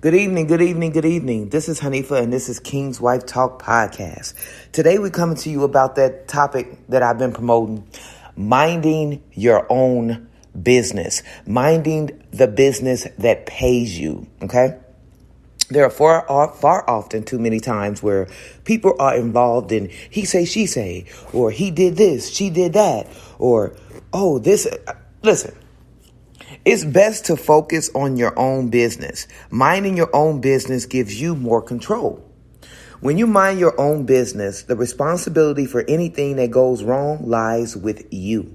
Good evening, good evening, good evening. This is Hanifa and this is Kingswife Talk Podcast. Today we're coming to you about that topic that I've been promoting, minding your own business, minding the business that pays you, okay? There are far often too many times where people are involved in he say, she say, or he did this, she did that, or, oh, this. Listen. It's best to focus on your own business. Minding your own business gives you more control. When you mind your own business, the responsibility for anything that goes wrong lies with you.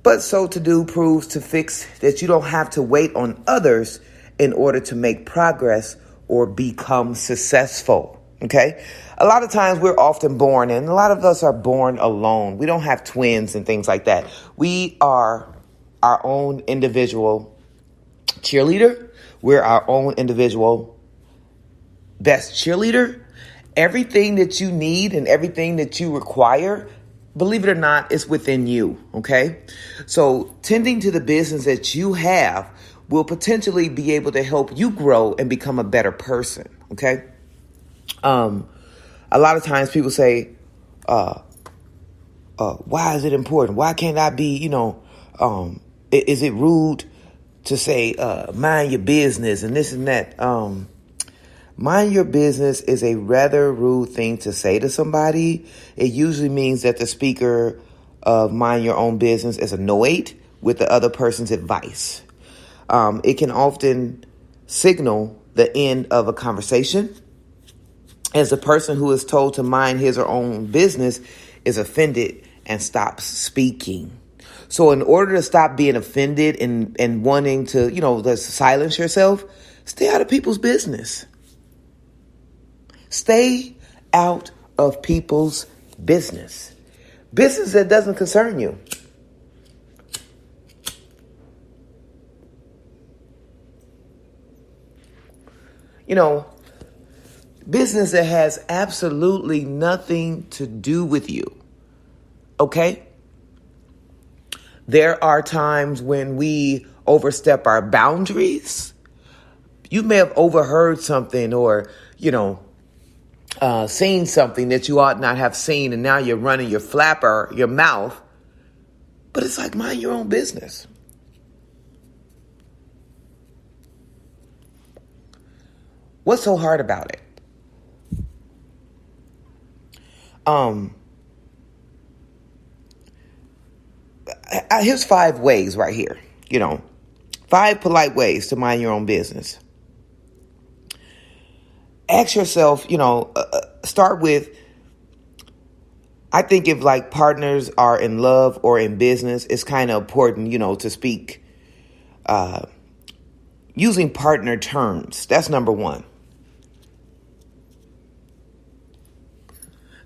But so to do proves to fix that you don't have to wait on others in order to make progress or become successful. Okay? A lot of times we're often born, and a lot of us are born alone. We don't have twins and things like that. We are our own individual cheerleader. We're our own individual best cheerleader. Everything that you need and everything that you require, believe it or not, is within you. Okay. So tending to the business that you have will potentially be able to help you grow and become a better person. Okay. A lot of times people say, why is it important? Why can't I be, is it rude to say, mind your business and this and that? Mind your business is a rather rude thing to say to somebody. It usually means that the speaker of mind your own business is annoyed with the other person's advice. It can often signal the end of a conversation, as the person who is told to mind his or own business is offended and stops speaking. So in order to stop being offended and wanting to, to silence yourself, stay out of people's business. Stay out of people's business. Business that doesn't concern you. Business that has absolutely nothing to do with you. Okay? There are times when we overstep our boundaries. You may have overheard something or, seen something that you ought not have seen, and now you're running your flapper, your mouth. But it's like, mind your own business. What's so hard about it? Here's 5 ways right here, 5 polite ways to mind your own business. Ask yourself, start with, I think if like partners are in love or in business, it's kind of important, to speak using partner terms. That's number 1.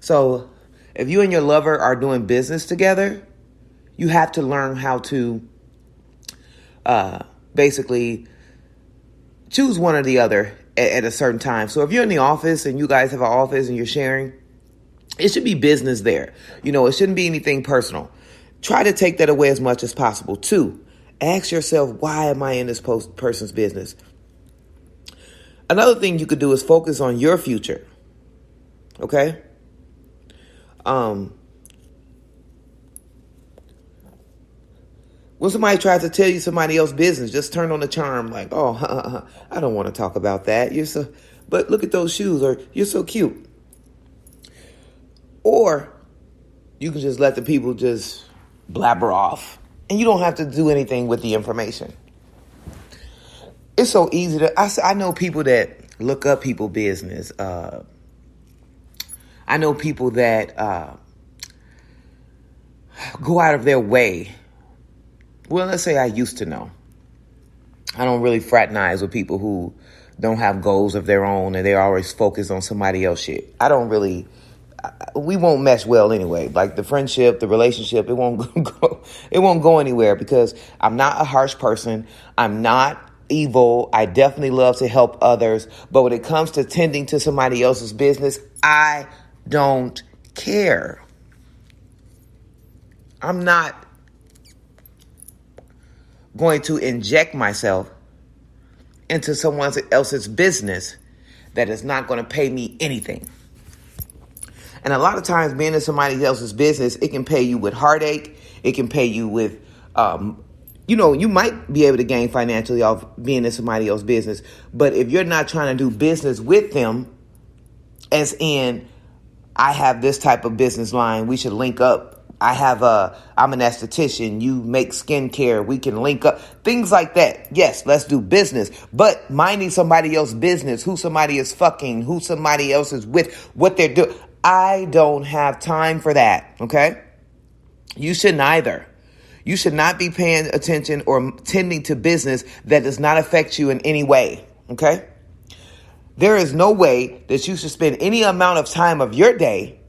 So if you and your lover are doing business together, you have to learn how to basically choose one or the other at a certain time. So if you're in the office and you guys have an office and you're sharing, it should be business there. It shouldn't be anything personal. Try to take that away as much as possible. 2, ask yourself, why am I in this person's business? Another thing you could do is focus on your future. Okay? When somebody tries to tell you somebody else's business, just turn on the charm like, oh, I don't want to talk about that. But look at those shoes, or you're so cute. Or you can just let the people just blabber off and you don't have to do anything with the information. It's so easy I know people that look up people's business. I know people that go out of their way. Well, let's say I used to know. I don't really fraternize with people who don't have goals of their own and they're always focused on somebody else's shit. We won't mesh well anyway. Like the friendship, the relationship, it won't go anywhere because I'm not a harsh person. I'm not evil. I definitely love to help others. But when it comes to tending to somebody else's business, I don't care. I'm not going to inject myself into someone else's business that is not going to pay me anything. And a lot of times being in somebody else's business, it can pay you with heartache. It can pay you with, you might be able to gain financially off being in somebody else's business. But if you're not trying to do business with them, as in, I have this type of business line, we should link up. I'm an esthetician. You make skincare. We can link up. Things like that. Yes, let's do business. But minding somebody else's business, who somebody is fucking, who somebody else is with, what they're doing. I don't have time for that. Okay? You shouldn't either. You should not be paying attention or tending to business that does not affect you in any way. Okay? There is no way that you should spend any amount of time of your day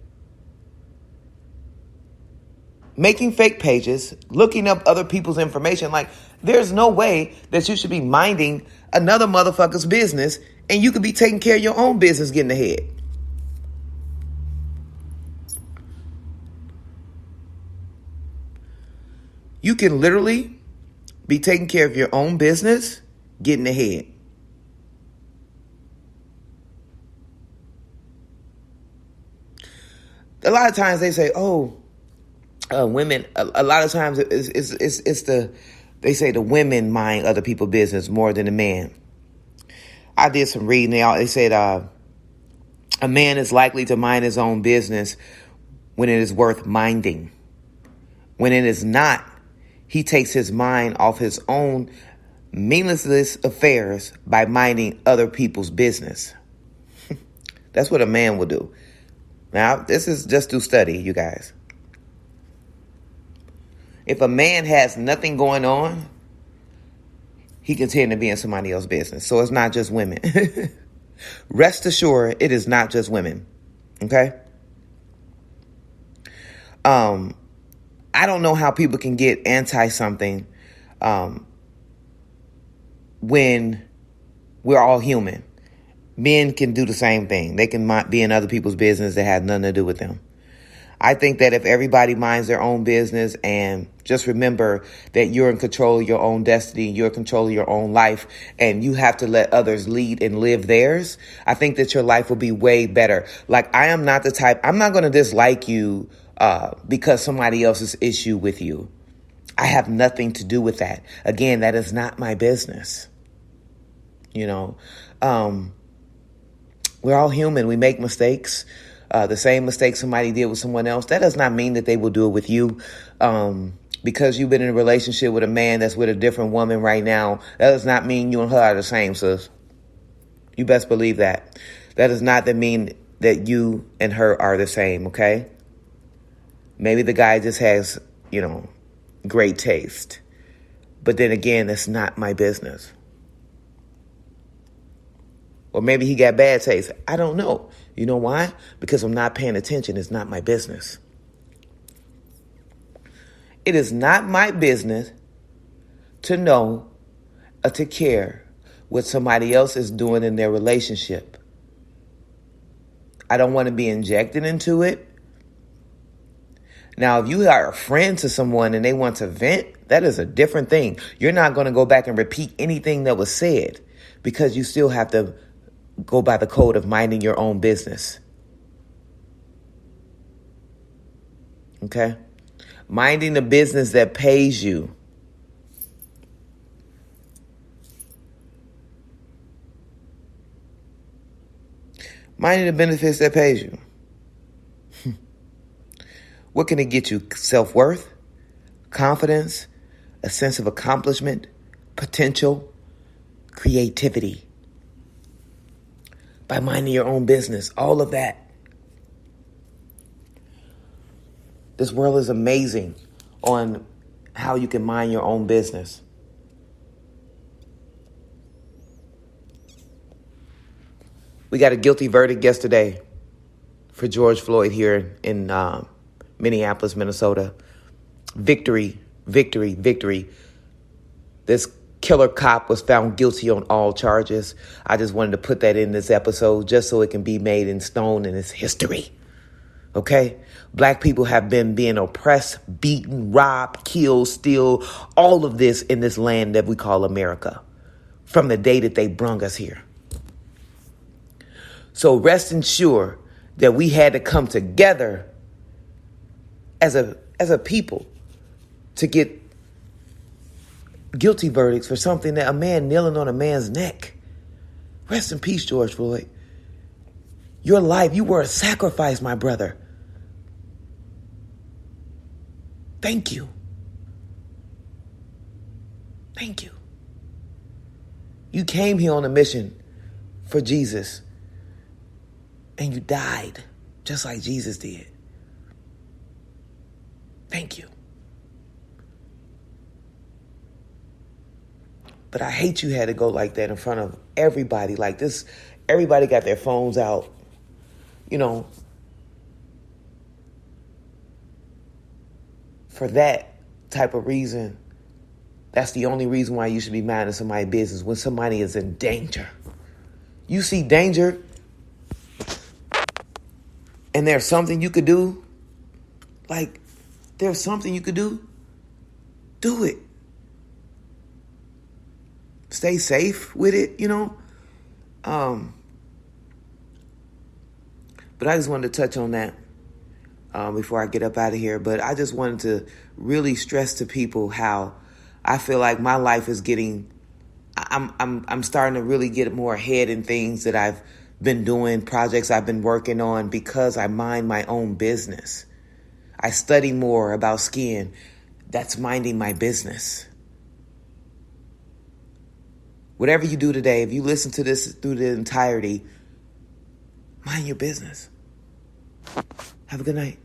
making fake pages, looking up other people's information. Like, there's no way that you should be minding another motherfucker's business and you could be taking care of your own business getting ahead. You can literally be taking care of your own business getting ahead. A lot of times they say, women, a lot of times they say the women mind other people's business more than the man. I did some reading. They said a man is likely to mind his own business when it is worth minding. When it is not, he takes his mind off his own meaningless affairs by minding other people's business. That's what a man will do. Now, this is just through study, you guys. If a man has nothing going on, he can tend to be in somebody else's business. So it's not just women. Rest assured, it is not just women. Okay? I don't know how people can get anti something when we're all human. Men can do the same thing. They can be in other people's business that has nothing to do with them. I think that if everybody minds their own business and just remember that you're in control of your own destiny, you're in control of your own life, and you have to let others lead and live theirs, I think that your life will be way better. Like, I am not the type, I'm not going to dislike you because somebody else's issue with you. I have nothing to do with that. Again, that is not my business. We're all human. We make mistakes. The same mistake somebody did with someone else, that does not mean that they will do it with you. Because you've been in a relationship with a man that's with a different woman right now, that does not mean you and her are the same, sis. You best believe that. That does not mean that you and her are the same, okay? Maybe the guy just has, great taste. But then again, that's not my business. Or maybe he got bad taste. I don't know. You know why? Because I'm not paying attention. It's not my business. It is not my business to know or to care what somebody else is doing in their relationship. I don't want to be injected into it. Now, if you are a friend to someone and they want to vent, that is a different thing. You're not going to go back and repeat anything that was said because you still have to go by the code of minding your own business. Okay? Minding the business that pays you. Minding the benefits that pays you. What can it get you? Self-worth, confidence, a sense of accomplishment, potential, creativity. By minding your own business, all of that. This world is amazing on how you can mind your own business. We got a guilty verdict yesterday for George Floyd here in Minneapolis, Minnesota. Victory, victory, victory. This killer cop was found guilty on all charges. I just wanted to put that in this episode just so it can be made in stone in its history. Okay? Black people have been being oppressed, beaten, robbed, killed, steal, all of this in this land that we call America from the day that they brung us here. So rest assured that we had to come together as a people to get guilty verdicts for something that a man kneeling on a man's neck. Rest in peace, George Floyd. Your life, you were a sacrifice, my brother. Thank you. Thank you. You came here on a mission for Jesus, and you died just like Jesus did. Thank you. But I hate you had to go like that in front of everybody. Like this, everybody got their phones out, for that type of reason. That's the only reason why you should be minding somebody's business when somebody is in danger. You see danger and there's something you could do, do it. Stay safe with it, But I just wanted to touch on that before I get up out of here. But I just wanted to really stress to people how I feel like my life is I'm starting to really get more ahead in things that I've been doing, projects I've been working on, because I mind my own business. I study more about skin. That's minding my business. Whatever you do today, if you listen to this through the entirety, mind your business. Have a good night.